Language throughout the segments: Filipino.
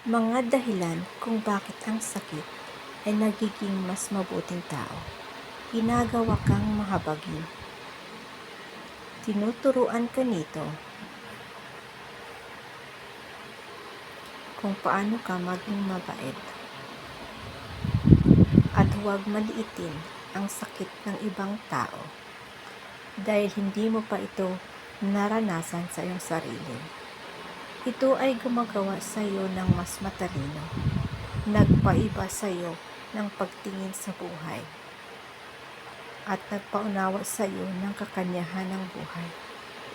Mga dahilan kung bakit ang sakit ay nagiging mas mabuting tao. Ginagawa kang mahabagin. Tinuturuan ka nito kung paano ka maging mabait. At huwag maliitin ang sakit ng ibang tao dahil hindi mo pa ito naranasan sa iyong sarili. Ito ay gumagawa sa iyo ng mas matalino, nagpaiba sa iyo ng pagtingin sa buhay, at nagpaunawa sa iyo ng kakanyahan ng buhay.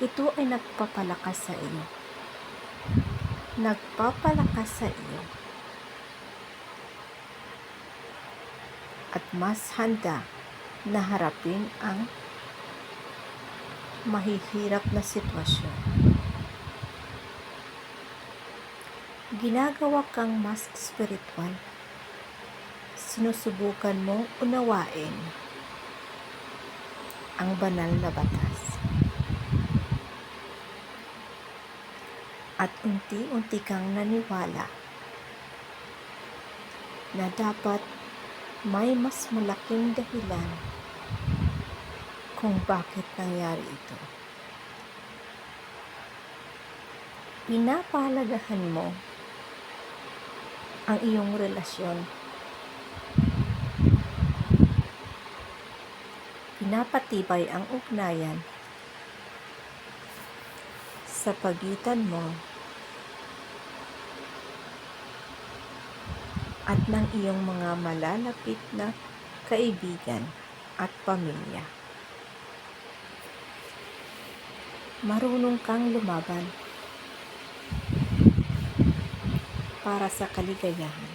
Ito ay nagpapalakas sa iyo. At mas handa na harapin ang mahihirap na sitwasyon. Ginagawa kang mas spiritual. Sinusubukan mong unawain ang banal na batas. At unti-unti kang naniwala na dapat may mas malaking dahilan kung bakit nangyari ito. Pinapahalagahan mo ang iyong relasyon. Pinapatibay ang ugnayan sa pagitan mo at ng iyong mga malalapit na kaibigan at pamilya. Marunong kang lumaban para sa kaligayahan.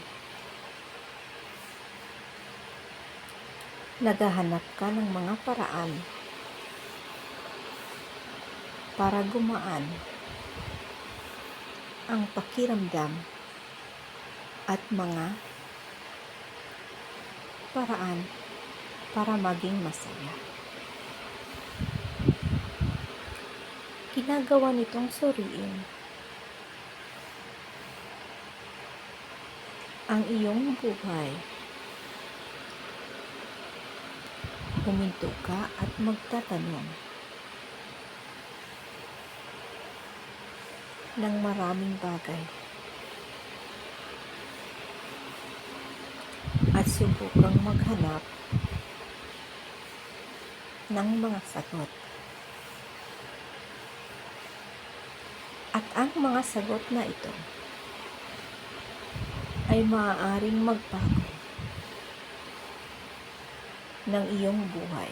Naghahanap ka ng mga paraan para gumaan ang pakiramdam at mga paraan para maging masaya. Ginagawa nitong suriin ang iyong buhay. Huminto ka at magtatanong ng maraming bagay at subukang maghanap ng mga sagot. At ang mga sagot na ito ay maaaring magbago ng iyong buhay.